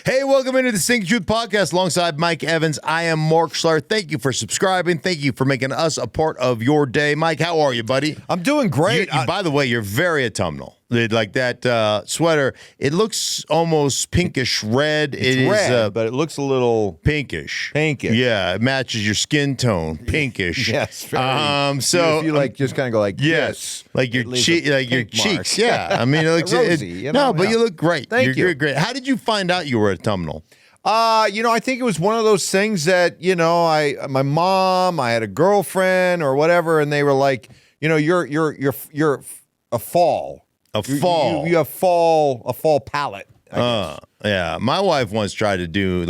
Hey, welcome into the Stinkin Truth Podcast alongside Mike Evans. I am Mark Schlereth. Thank you for subscribing. Thank you for making us a part of your day. Mike, how are you, buddy? I'm doing great. By the way, you're very autumnal. Like that sweater, it looks almost pinkish red. It's red, but it looks a little pinkish. Pinkish. Yeah, it matches your skin tone. Pinkish. Yes. So if you like, just kind of go like yes, this, like your cheeks. Yeah, I mean, it looks rosy. but you look great. Thank you. You're great. How did you find out you were autumnal? I think it was one of those things that my mom, I had a girlfriend or whatever, and they were like, you're a fall. A fall. You have a fall palate. Yeah. My wife once tried to do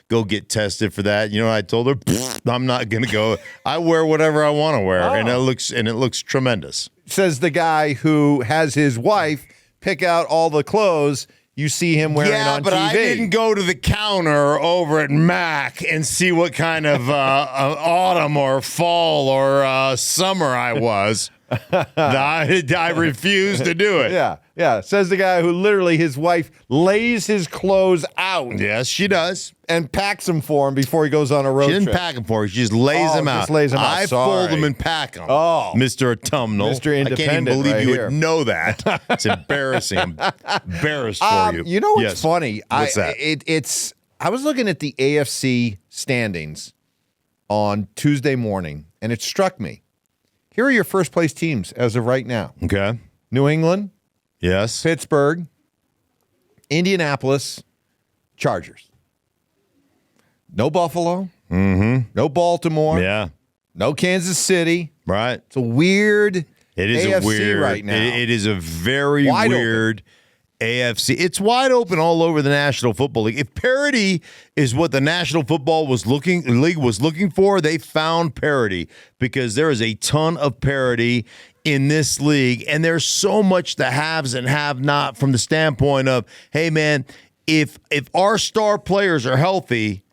go get tested for that. You know what I told her? I'm not gonna go. I wear whatever I want to wear, and it looks tremendous. Says the guy who has his wife pick out all the clothes you see him wearing on TV. Yeah, but I didn't go to the counter over at Mac and see what kind of autumn or fall or summer I was. I refuse to do it. Yeah. Says the guy who literally his wife lays his clothes out. Yes, she does. And packs them for him before he goes on a road trip. She didn't pack them for him. She just lays them out. Just lays them out. I fold them and pack them. Oh. Mr. Autumnal. Mr. Independent. I can't even believe right you here. would know that. It's embarrassing. I'm embarrassed for you. You know what's Yes. funny? What's that? I was looking at the AFC standings on Tuesday morning, and it struck me. Here are your first place teams as of right now. Okay. New England, Yes. Pittsburgh, Indianapolis, Chargers. No Buffalo. Mm-hmm. No Baltimore. Yeah. No Kansas City. Right. It's a weird It is AFC a weird right now. It is a very Wide weird AFC. It's wide open all over the National Football League. If parity is what the National Football League was looking for, they found parity because there is a ton of parity in this league, and there's so much the haves and have not from the standpoint of, hey man, if our star players are healthy,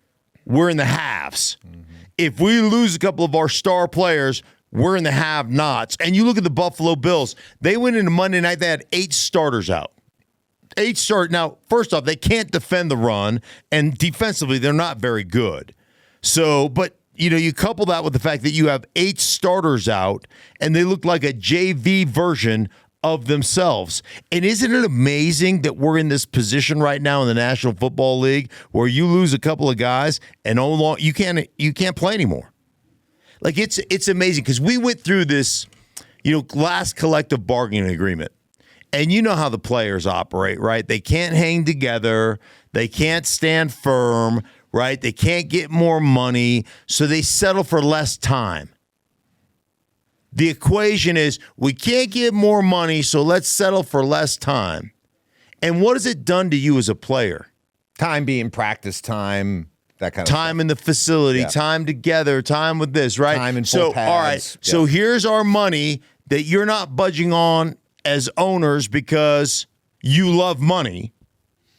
we're in the haves. Mm-hmm. If we lose a couple of our star players, we're in the have-nots. And you look at the Buffalo Bills, they went into Monday night, they had 8 starters out. 8 start. Now, first off, they can't defend the run, and defensively, they're not very good. So, but you couple that with the fact that you have 8 starters out, and they look like a JV version of themselves. And isn't it amazing that we're in this position right now in the National Football League where you lose a couple of guys and you can't play anymore? Like it's amazing because we went through this, last collective bargaining agreement. And you know how the players operate, right? They can't hang together. They can't stand firm, right? They can't get more money, so they settle for less time. The equation is we can't get more money, so let's settle for less time. And what has it done to you as a player? Time being practice time, that kind of time stuff. in the facility, time together, time with this, right? Time in full pads. All right, so here's our money that you're not budging on as owners because you love money,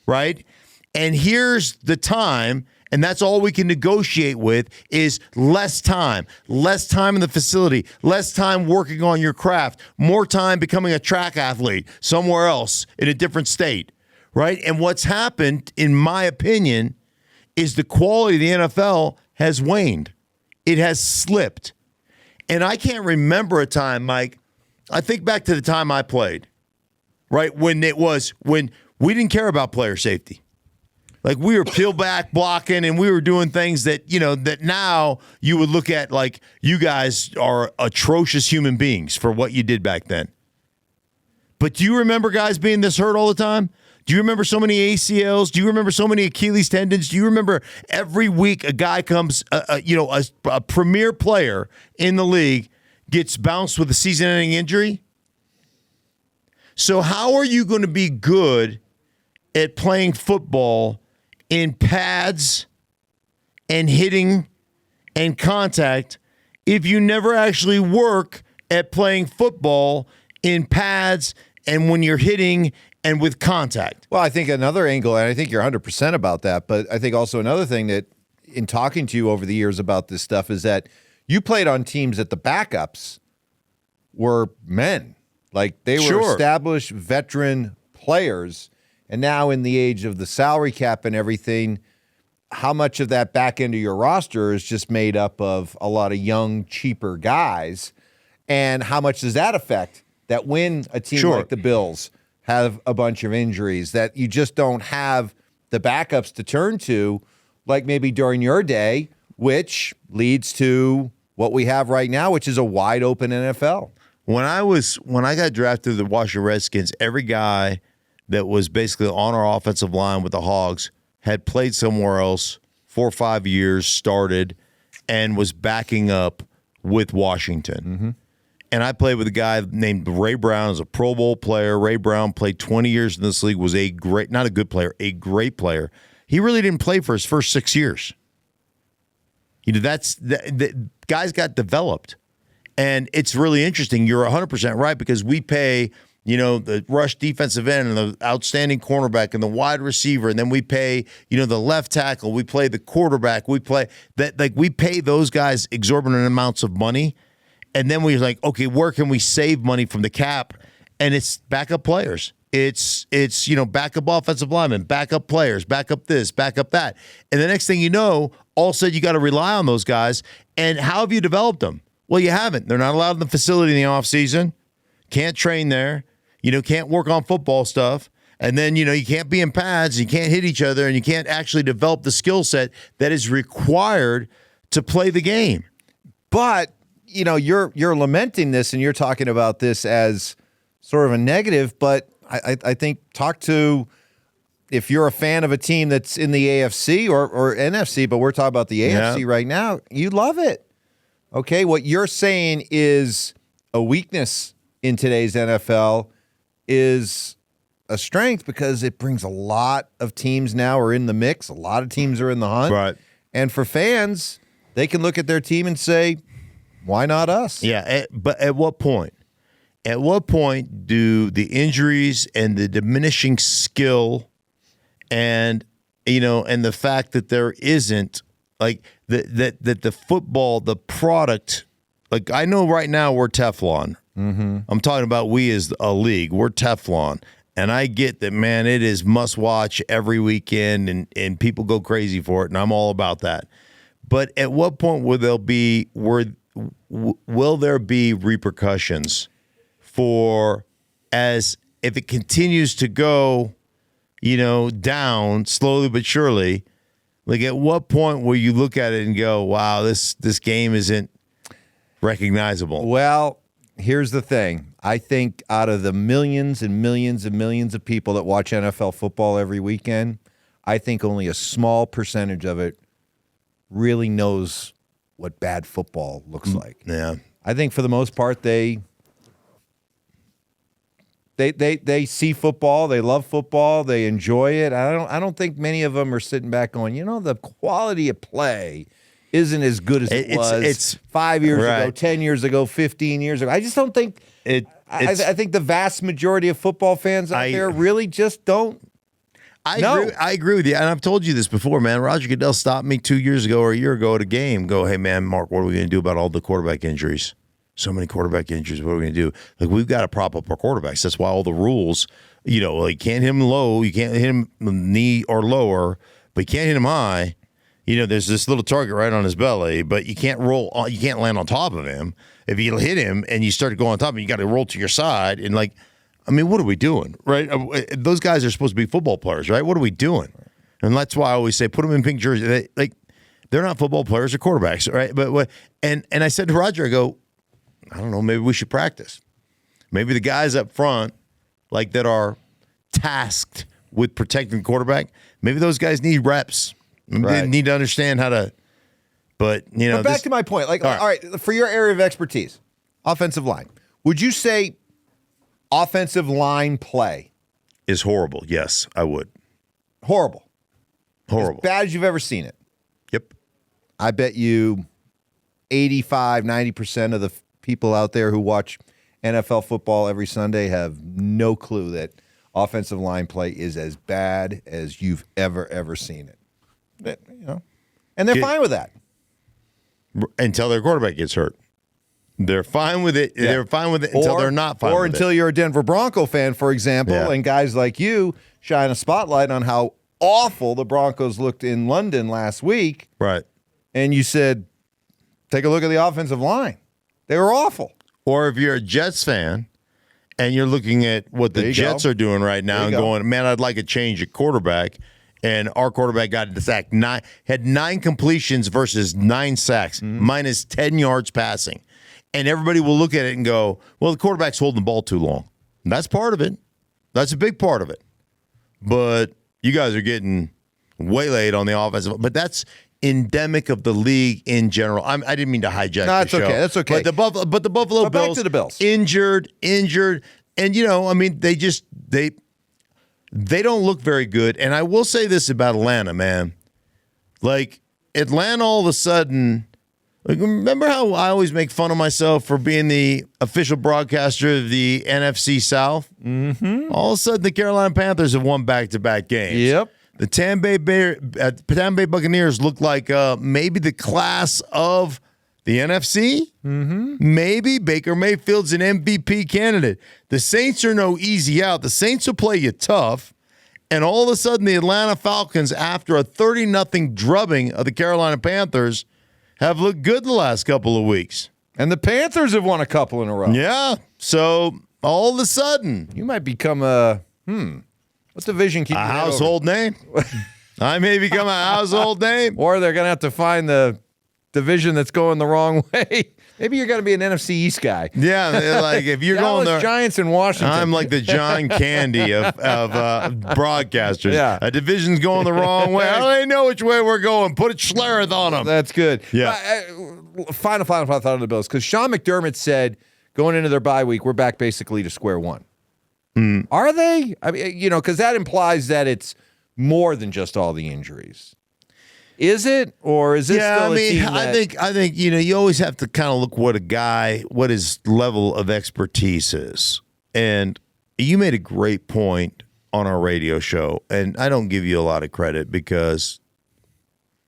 right? And here's the time, and that's all we can negotiate with is less time in the facility, less time working on your craft, more time becoming a track athlete somewhere else in a different state, right? And what's happened, in my opinion, is the quality of the NFL has waned. It has slipped. And I can't remember a time, Mike, I think back to the time I played, right? When we didn't care about player safety. Like we were peel back blocking and we were doing things that, that now you would look at like you guys are atrocious human beings for what you did back then. But do you remember guys being this hurt all the time? Do you remember so many ACLs? Do you remember so many Achilles tendons? Do you remember every week a guy comes, a premier player in the league gets bounced with a season-ending injury? So how are you going to be good at playing football in pads and hitting and contact if you never actually work at playing football in pads and when you're hitting and with contact? Well, I think another angle, and I think you're 100% about that, but I think also another thing that in talking to you over the years about this stuff is that you played on teams that the backups were men. Like they were established veteran players. And now in the age of the salary cap and everything, how much of that back end of your roster is just made up of a lot of young, cheaper guys? And how much does that affect that when a team like the Bills have a bunch of injuries, that you just don't have the backups to turn to, like maybe during your day, which leads to what we have right now, which is a wide open NFL. When I got drafted to the Washington Redskins, every guy that was basically on our offensive line with the Hogs had played somewhere else 4 or 5 years, started, and was backing up with Washington. Mm-hmm. And I played with a guy named Ray Brown, who's a Pro Bowl player. Ray Brown played 20 years in this league, was a great, not a good player, a great player. He really didn't play for his first 6 years. You know, the guys got developed. And it's really interesting. You're 100% right, because we pay, you know, the rush defensive end and the outstanding cornerback and the wide receiver, and then we pay, you know, the left tackle. We play the quarterback. We play that, like, we pay those guys exorbitant amounts of money. And then we're like, okay, where can we save money from the cap? And it's backup players. It's you know, backup offensive linemen, backup players, backup this, backup that. And the next thing you know, all of a sudden you got to rely on those guys. And how have you developed them? Well, you haven't. They're not allowed in the facility in the offseason. Can't train there. You know, can't work on football stuff. And then, you know, you can't be in pads. You can't hit each other. And you can't actually develop the skill set that is required to play the game. But, you know, you're lamenting this and you're talking about this as sort of a negative. But I think if you're a fan of a team that's in the AFC or NFC, but we're talking about the AFC right now, you love it. Okay, what you're saying is a weakness in today's NFL is a strength, because it brings a lot of teams now are in the mix. A lot of teams are in the hunt. Right. And for fans, they can look at their team and say, why not us? Yeah, but at what point? At what point do the injuries and the diminishing skill and, you know, and the fact that there isn't, like, that the football, the product, like, I know right now we're Teflon. Mm-hmm. I'm talking about we as a league. We're Teflon. And I get that, man, it is must watch every weekend and people go crazy for it, and I'm all about that. But at what point will there be repercussions for, as if it continues to go, you know, down slowly but surely? Like, at what point will you look at it and go, wow, this game isn't recognizable? Well, here's the thing. I think out of the millions and millions and millions of people that watch NFL football every weekend, I think only a small percentage of it really knows what bad football looks like. Yeah. I think for the most part, they see football, they love football, they enjoy it. I don't think many of them are sitting back going, you know, the quality of play isn't as good as it was 5 years ago, 10 years ago, 15 years ago. I just don't think I think the vast majority of football fans out there really just don't. I agree with you. And I've told you this before, man. Roger Goodell stopped me 2 years ago or a year ago at a game. Go, hey, man, Mark, what are we going to do about all the quarterback injuries? So many quarterback injuries. What are we going to do? Like, we've got to prop up our quarterbacks. That's why all the rules, you know, like, can't hit him low. You can't hit him knee or lower, but you can't hit him high. You know, there's this little target right on his belly, but you can't you can't land on top of him. If you hit him and you start to go on top of him, you got to roll to your side. And, like, I mean, what are we doing, right? Those guys are supposed to be football players, right? What are we doing? And that's why I always say, put them in pink jerseys. They're not football players or quarterbacks, right? But and I said to Roger, I go, I don't know, maybe we should practice. Maybe the guys up front, like, that are tasked with protecting the quarterback, maybe those guys need reps. They need to understand how to. But, you know, but back to my point. Like, all right, for your area of expertise, offensive line, would you say offensive line play is horrible? Yes, I would. Horrible. Horrible. As bad as you've ever seen it. Yep. I bet you 85, 90% of the people out there who watch NFL football every Sunday have no clue that offensive line play is as bad as you've ever seen it. You know, and they're fine with that until their quarterback gets hurt. They're fine with it. They're fine with it until they're not fine with it. Or until you're a Denver Bronco fan, for example, and guys like you shine a spotlight on how awful the Broncos looked in London last week. Right. And you said, take a look at the offensive line. They were awful. Or if you're a Jets fan and you're looking at what the Jets are doing right now and going, man, I'd like a change at quarterback. And our quarterback got sacked had 9 completions versus 9 sacks, minus 10 yards passing. And everybody will look at it and go, well, the quarterback's holding the ball too long. And that's part of it. That's a big part of it. But you guys are getting waylaid on the offensive. But that's endemic of the league in general. I didn't mean to hijack the show. That's okay. But the Buffalo Bills, back to the Bills. injured. And, they don't look very good. And I will say this about Atlanta, man. Like, Atlanta all of a sudden, remember how I always make fun of myself for being the official broadcaster of the NFC South? Mm-hmm. All of a sudden, the Carolina Panthers have won back-to-back games. Yep. The Tampa Bay Buccaneers look like maybe the class of the NFC. Mm-hmm. Maybe Baker Mayfield's an MVP candidate. The Saints are no easy out. The Saints will play you tough. And all of a sudden, the Atlanta Falcons, after a 30-0 drubbing of the Carolina Panthers, have looked good the last couple of weeks. And the Panthers have won a couple in a row. Yeah. So all of a sudden, you might become what division keep a household name. I may become a household name. Or they're going to have to find the division that's going the wrong way. Maybe you're going to be an NFC East guy. Yeah, like if you're going there, Giants in Washington. I'm like the John Candy of broadcasters. Yeah. A division's going the wrong way. I don't even know which way we're going. Put a Schlereth on them. That's good. Yeah. Final thought on the Bills, because Sean McDermott said going into their bye week, we're back basically to square one. Are they? I mean, because that implies that it's more than just all the injuries. Is it, or is this still a team that... I think you always have to kind of look what his level of expertise is. And you made a great point on our radio show, and I don't give you a lot of credit because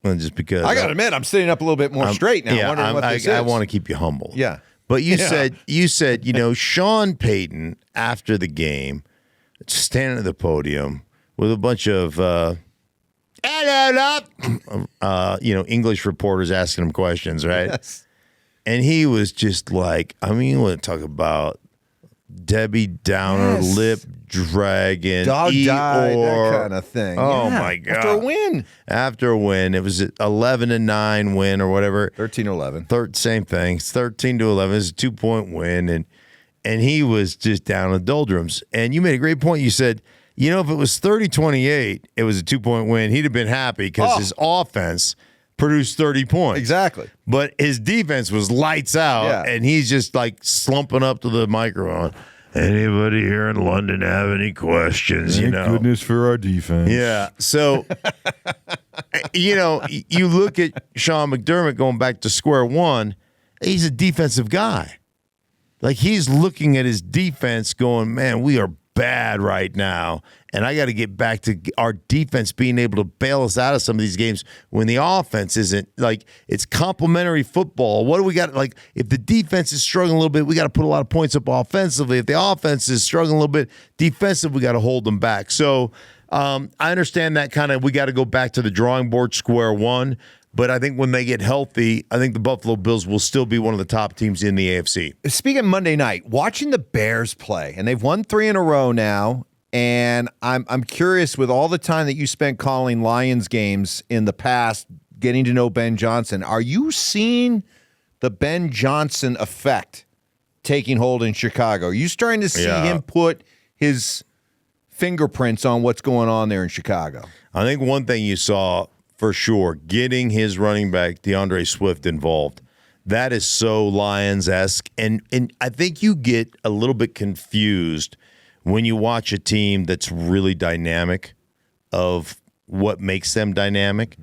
I got to admit, I'm sitting up a little bit more straight now. Wondering what this is. I want to keep you humble. Yeah. But you said Sean Payton after the game, standing at the podium with a bunch of English reporters asking him questions, right? Yes. And he was just like, you want to talk about Debbie Downer, lip dragon, dog died, that kind of thing. Oh my God! After a win, it was an 11-9 win or whatever. 13-11. Same thing. It's 13-11. It was a 2-point win, and he was just down in the doldrums. And you made a great point. You said, if it was 30-28, it was a 2-point win. He'd have been happy because his offense produced 30 points. Exactly. But his defense was lights out, and he's just like slumping up to the microphone. Anybody here in London have any questions? Thank goodness for our defense. Yeah. So, you look at Sean McDermott going back to square one, he's a defensive guy. Like, he's looking at his defense going, man, we are bad right now, and I got to get back to our defense being able to bail us out of some of these games when the offense isn't, like, it's complementary football. What do we got? Like, if the defense is struggling a little bit, we got to put a lot of points up offensively. If the offense is struggling a little bit defensively, we got to hold them back. So I understand that kind of, we got to go back to the drawing board, square one. But I think when they get healthy, I think the Buffalo Bills will still be one of the top teams in the AFC. Speaking of Monday night, watching the Bears play, and they've won 3 in a row now, and I'm curious, with all the time that you spent calling Lions games in the past, getting to know Ben Johnson, are you seeing the Ben Johnson effect taking hold in Chicago? Are you starting to see him put his fingerprints on what's going on there in Chicago? I think one thing you saw for sure, getting his running back, DeAndre Swift, involved. That is so Lions-esque. And I think you get a little bit confused when you watch a team that's really dynamic of what makes them dynamic.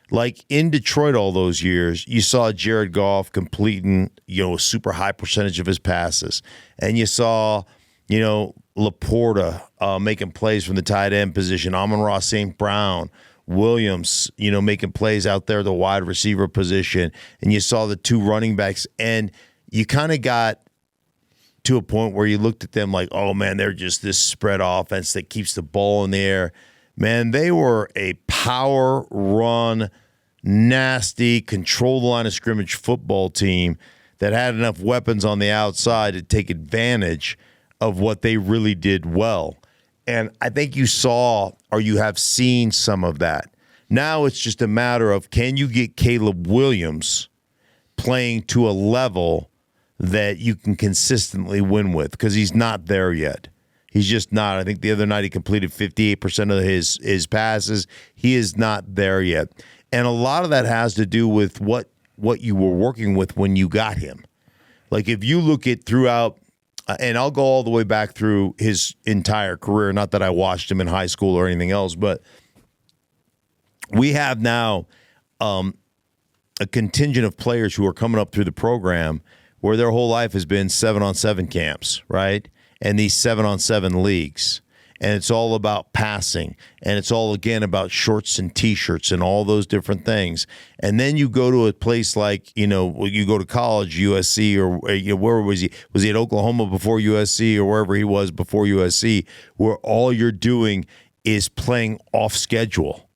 Like in Detroit all those years, you saw Jared Goff completing, a super high percentage of his passes. And you saw, Laporta making plays from the tight end position, Amon-Ra St. Brown, Williams, making plays out there, the wide receiver position, and you saw the 2 running backs, and you kind of got to a point where you looked at them like, oh, man, they're just this spread offense that keeps the ball in the air. Man, they were a power run, nasty, control the line of scrimmage football team that had enough weapons on the outside to take advantage of what they really did well. And I think you saw, or you have seen, some of that. Now it's just a matter of, can you get Caleb Williams playing to a level that you can consistently win with? Because he's not there yet. He's just not. I think the other night he completed 58% of his passes. He is not there yet. And a lot of that has to do with what you were working with when you got him. Like if you look at throughout, and I'll go all the way back through his entire career, not that I watched him in high school or anything else, but we have now a contingent of players who are coming up through the program where their whole life has been 7-on-7 camps, right? And these 7-on-7 leagues. And it's all about passing. And it's all, again, about shorts and T-shirts and all those different things. And then you go to a place like, you go to college, USC, or where was he? Was he at Oklahoma before USC or wherever he was before USC, where all you're doing is playing off schedule.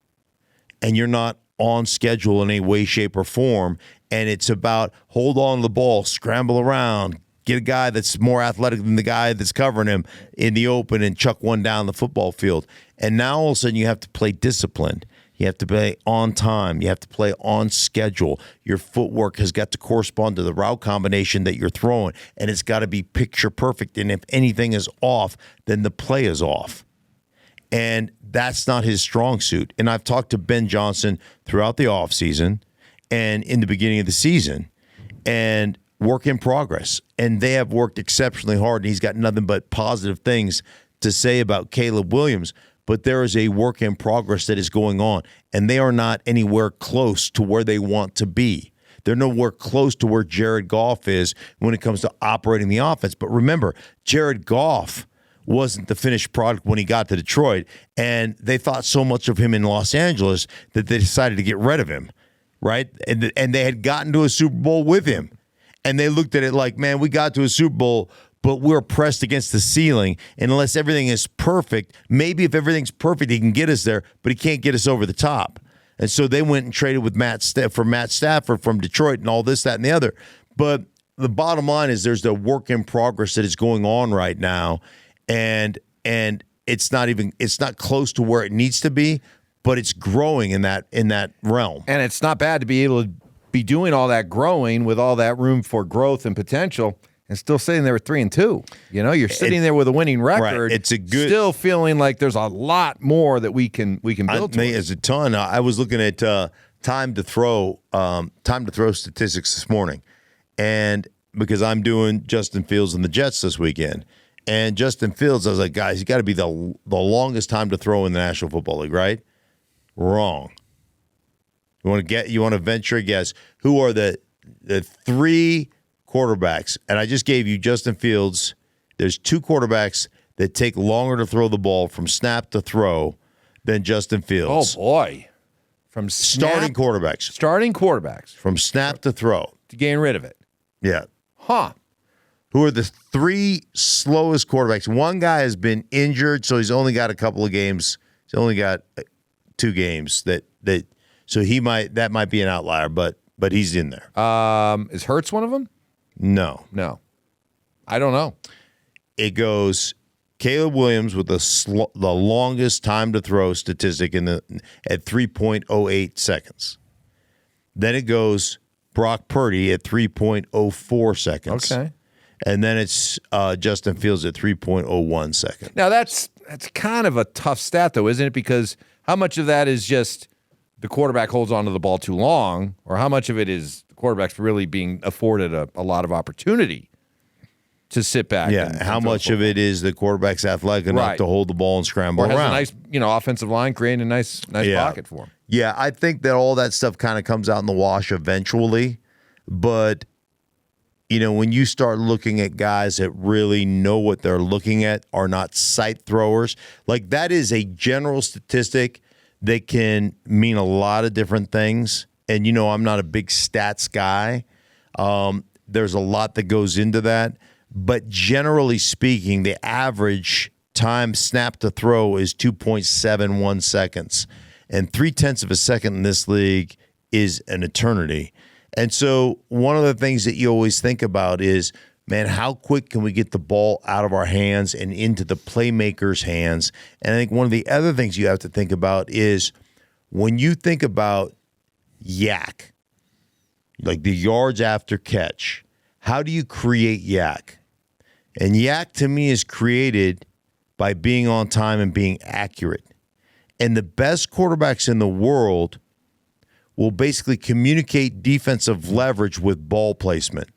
And you're not on schedule in any way, shape, or form. And it's about hold on to the ball, scramble around, get a guy that's more athletic than the guy that's covering him in the open and chuck one down the football field. And now all of a sudden you have to play disciplined. You have to play on time. You have to play on schedule. Your footwork has got to correspond to the route combination that you're throwing, and it's got to be picture perfect. And if anything is off, then the play is off. And that's not his strong suit. And I've talked to Ben Johnson throughout the offseason and in the beginning of the season, and work in progress. And they have worked exceptionally hard, and he's got nothing but positive things to say about Caleb Williams. But there is a work in progress that is going on, and they are not anywhere close to where they want to be. They're nowhere close to where Jared Goff is when it comes to operating the offense. But remember, Jared Goff wasn't the finished product when he got to Detroit, and they thought so much of him in Los Angeles that they decided to get rid of him, right? And they had gotten to a Super Bowl with him, and they looked at it like, man, we got to a Super Bowl, but we're pressed against the ceiling, and unless everything is perfect, maybe if everything's perfect, he can get us there, but he can't get us over the top. And so they went and traded with Matt Stafford from Detroit and all this, that, and the other. But the bottom line is there's the work in progress that is going on right now, and it's not close to where it needs to be, but it's growing in that realm. And it's not bad to be able to be doing all that growing with all that room for growth and potential and still sitting there at 3-2. You're sitting there with a winning record. Right. It's a good, still feeling like there's a lot more that we can build. I think it's a ton. I was looking at time to throw statistics this morning, and because I'm doing Justin Fields and the Jets this weekend. And Justin Fields, I was like, guys, you got to be the longest time to throw in the National Football League, right? Wrong. You want to venture a guess? Who are the three quarterbacks? And I just gave you Justin Fields. There's two quarterbacks that take longer to throw the ball from snap to throw than Justin Fields. Oh boy, starting quarterbacks from snap to throw to getting rid of it. Yeah. Huh. Who are the three slowest quarterbacks? One guy has been injured, so he's only got a couple of games. He's only got 2 games that so that might be an outlier, but he's in there. Is Hurts one of them? No. I don't know. It goes Caleb Williams with the longest time to throw statistic at 3.08 seconds. Then it goes Brock Purdy at 3.04 seconds. Okay. And then it's Justin Fields at 3.01 seconds. Now, that's kind of a tough stat, though, isn't it? Because how much of that is just the quarterback holds onto the ball too long, or how much of it is the quarterback's really being afforded a lot of opportunity to sit back? Yeah, and how much of it is the quarterback's athletic enough to hold the ball and scramble around? Or has a nice, offensive line creating a nice pocket for him. Yeah, I think that all that stuff kind of comes out in the wash eventually, but when you start looking at guys that really know what they're looking at, are not sight throwers, like that is a general statistic that can mean a lot of different things. And, I'm not a big stats guy. There's a lot that goes into that. But generally speaking, the average time snap to throw is 2.71 seconds. And 0.3 of a second in this league is an eternity. And so one of the things that you always think about is, man, how quick can we get the ball out of our hands and into the playmaker's hands? And I think one of the other things you have to think about is when you think about yak, like the yards after catch, how do you create yak? And yak to me is created by being on time and being accurate. And the best quarterbacks in the world will basically communicate defensive leverage with ball placement.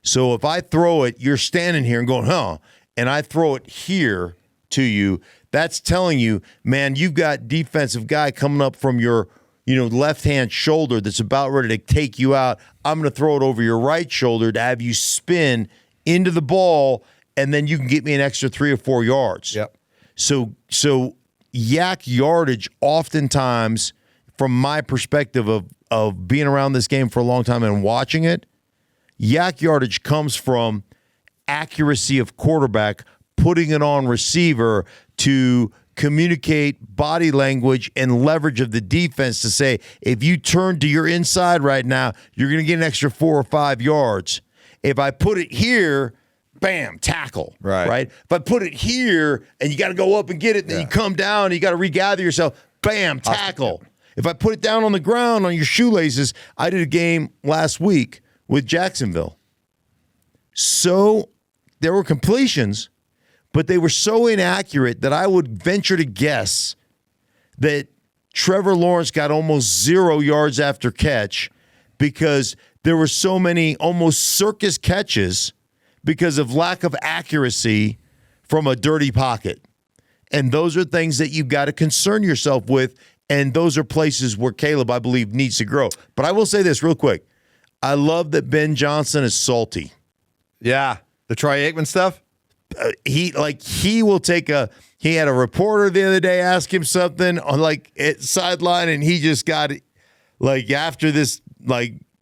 So if I throw it, you're standing here and going, and I throw it here to you, that's telling you, man, you've got defensive guy coming up from your left-hand shoulder that's about ready to take you out. I'm going to throw it over your right shoulder to have you spin into the ball, and then you can get me an extra 3 or 4 yards. Yep. So yak yardage oftentimes, from my perspective of being around this game for a long time and watching it, yak yardage comes from accuracy of quarterback, putting it on receiver to communicate body language and leverage of the defense to say, if you turn to your inside right now, you're going to get an extra 4 or 5 yards. If I put it here, bam, tackle. Right? If I put it here and you got to go up and get it, then you come down and you got to regather yourself, bam, tackle. If I put it down on the ground on your shoelaces, I did a game last week with Jacksonville. So there were completions, but they were so inaccurate that I would venture to guess that Trevor Lawrence got almost 0 yards after catch because there were so many almost circus catches because of lack of accuracy from a dirty pocket. And those are things that you've got to concern yourself with, and those are places where Caleb, I believe, needs to grow. But I will say this real quick. I love that Ben Johnson is salty. Yeah. The Troy Aikman stuff? He will take he had a reporter the other day ask him something on at sideline, and he just got after this,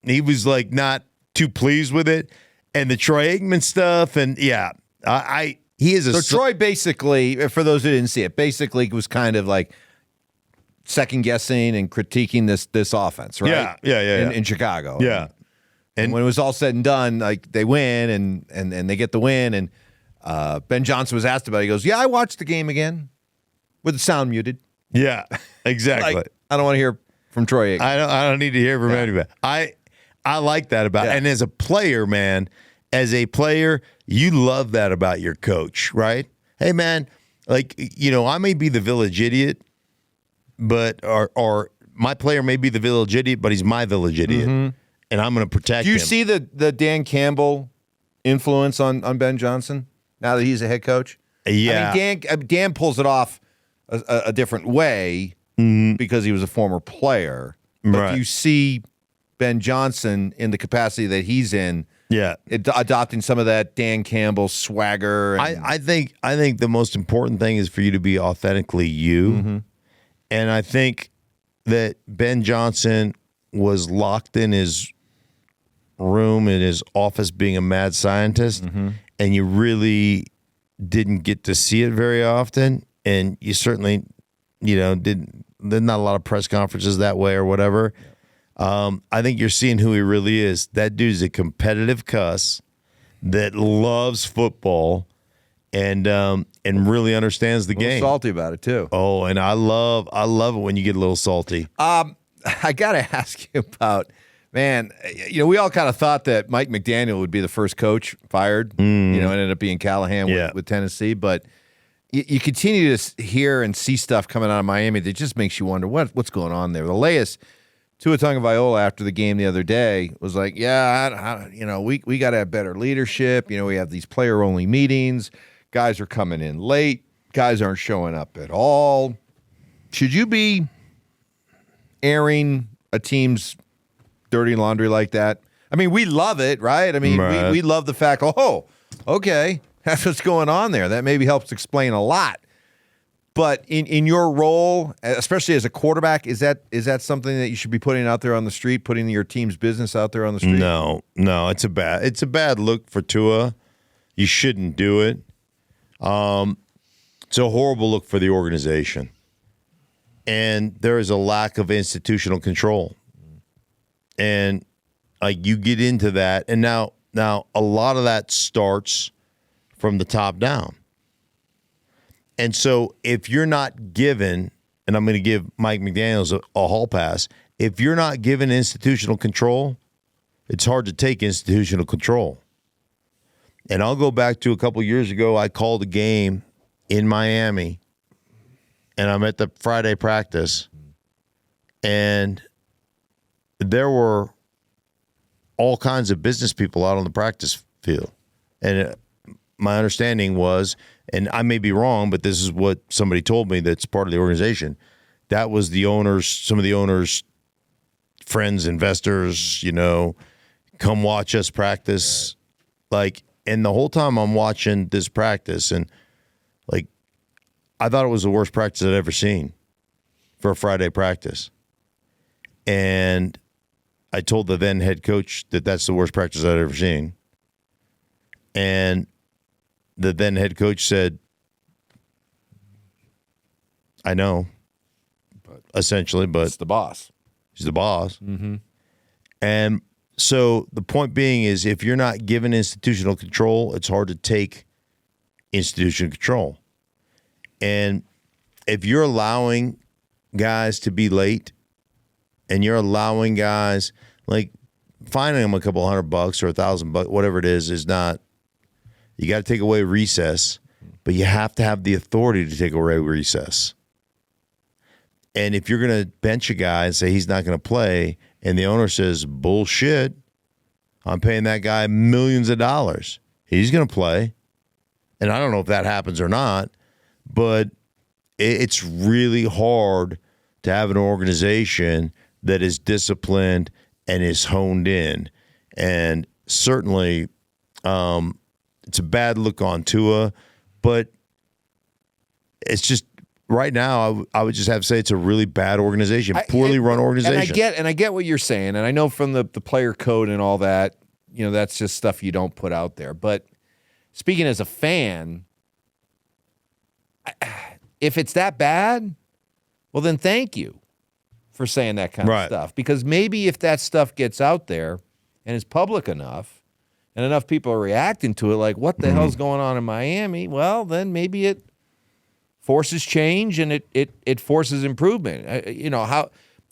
he was not too pleased with it. And the Troy Aikman stuff, and he is a... So Troy basically, for those who didn't see it, basically was kind of second guessing and critiquing this offense, right? Yeah. In Chicago. Yeah. And when it was all said and done, they win and they get the win. And Ben Johnson was asked about it. He goes, I watched the game again with the sound muted. Yeah, exactly. I don't want to hear from Troy Aikman. I don't need to hear from anybody. I like that about it. And as a player, man, you love that about your coach, right? Hey, man, I may be the village idiot, but or my player may be the village idiot, but he's my village idiot, and I'm going to protect him. Do you see the Dan Campbell influence on Ben Johnson now that he's a head coach? Yeah. I mean, Dan pulls it off a different way because he was a former player. But you see Ben Johnson in the capacity that he's in, adopting some of that Dan Campbell swagger. I think the most important thing is for you to be authentically you. And I think that Ben Johnson was locked in his room in his office being a mad scientist, and you really didn't get to see it very often. And you certainly, didn't. There's not a lot of press conferences that way or whatever. I think you're seeing who he really is. That dude's a competitive cuss that loves football and really understands the game. Salty about it too. Oh, and I love it when you get a little salty. I gotta ask you about, man. We all kind of thought that Mike McDaniel would be the first coach fired. Ended up being Callahan with Tennessee, but you continue to hear and see stuff coming out of Miami that just makes you wonder what's going on there. The latest, Tua Tagovailoa after the game the other day was like, we got to have better leadership. We have these player-only meetings. Guys are coming in late. Guys aren't showing up at all. Should you be airing a team's dirty laundry like that? I mean, we love it, right? I mean, we love the fact, okay, that's what's going on there. That maybe helps explain a lot. But in your role, especially as a quarterback, is that something that you should be putting out there on the street, putting your team's business out there on the street? No, it's a bad look for Tua. You shouldn't do it. It's a horrible look for the organization. And there is a lack of institutional control. And like you get into that, and now a lot of that starts from the top down. And so if you're not given, and I'm going to give Mike McDaniels a hall pass, if you're not given institutional control, it's hard to take institutional control. And I'll go back to a couple years ago, I called a game in Miami, and I'm at the Friday practice, and there were all kinds of business people out on the practice field. And my understanding was, and I may be wrong, but this is what somebody told me that's part of the organization, that was the owners, some of the owners' friends, investors, come watch us practice. Like, and the whole time I'm watching this practice, and like, I thought it was the worst practice I'd ever seen for a Friday practice. And I told the then head coach that that's the worst practice I'd ever seen. And the then head coach said, I know, essentially, but it's the boss. He's the boss. Mm-hmm. And so the point being is, if you're not given institutional control, it's hard to take institutional control. And if you're allowing guys to be late, and you're allowing guys, like, fining them a couple $100 or $1,000, whatever it is not. You got to take away recess, but you have to have the authority to take away recess. And if you're going to bench a guy and say he's not going to play, and the owner says, bullshit, I'm paying that guy millions of dollars, he's going to play. And I don't know if that happens or not, but it's really hard to have an organization that is disciplined and is honed in. And certainly, it's a bad look on Tua, but it's just right now I would just have to say it's a really bad organization, poorly run organization. And I get what you're saying, and I know from the player code and all that, that's just stuff you don't put out there. But speaking as a fan, if it's that bad, well then thank you for saying that kind of stuff. Because maybe if that stuff gets out there and is public enough, and enough people are reacting to it, like, what the hell's going on in Miami? Well, then maybe it forces change and it forces improvement.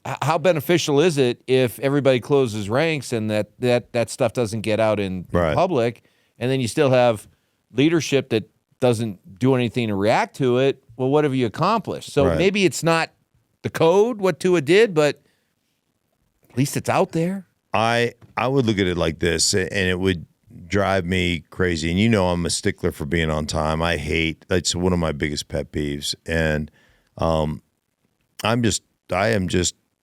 How beneficial is it if everybody closes ranks and that stuff doesn't get out in public, and then you still have leadership that doesn't do anything to react to it? Well, what have you accomplished? So maybe it's not the code, what Tua did, but at least it's out there. I would look at it like this, and it would drive me crazy. And I'm a stickler for being on time. That's one of my biggest pet peeves. And I am just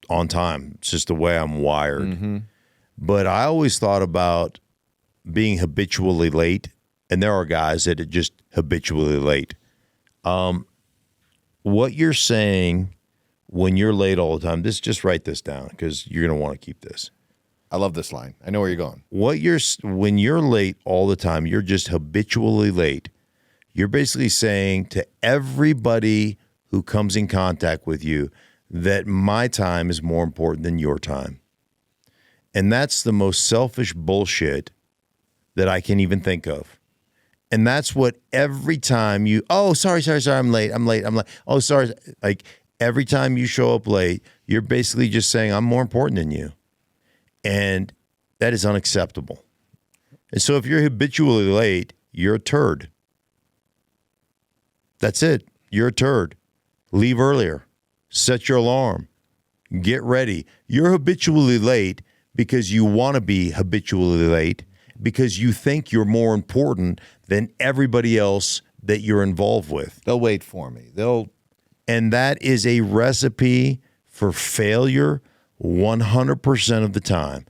on time. It's just the way I'm wired. Mm-hmm. But I always thought about being habitually late, and there are guys that are just habitually late. What you're saying when you're late all the time, just write this down because you're going to want to keep this. I love this line. I know where you're going. When you're late all the time, you're just habitually late. You're basically saying to everybody who comes in contact with you that my time is more important than your time. And that's the most selfish bullshit that I can even think of. And that's what every time sorry, I'm late. Oh, sorry. Like every time you show up late, you're basically just saying I'm more important than you. And that is unacceptable. And so if you're habitually late, you're a turd. That's it. You're a turd. Leave earlier. Set your alarm. Get ready. You're habitually late because you want to be habitually late because you think you're more important than everybody else that you're involved with. They'll wait for me. And that is a recipe for failure 100% of the time.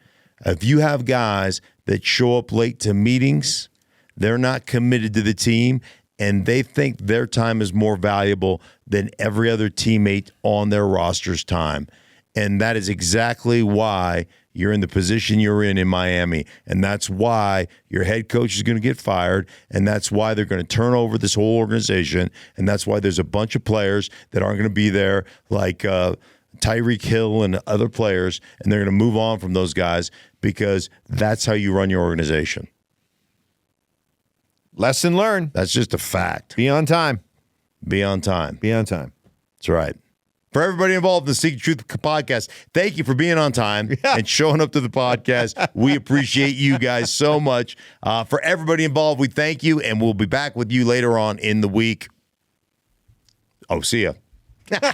If you have guys that show up late to meetings, they're not committed to the team, and they think their time is more valuable than every other teammate on their roster's time. And that is exactly why you're in the position you're in Miami. And that's why your head coach is going to get fired. And that's why they're going to turn over this whole organization. And that's why there's a bunch of players that aren't going to be there, like Tyreek Hill and other players. And they're going to move on from those guys because that's how you run your organization. Lesson learned. That's just a fact. Be on time. Be on time. Be on time. That's right. For everybody involved in the Secret Truth podcast, thank you for being on time and showing up to the podcast. We appreciate you guys so much. For everybody involved, we thank you, and we'll be back with you later on in the week. Oh, see ya.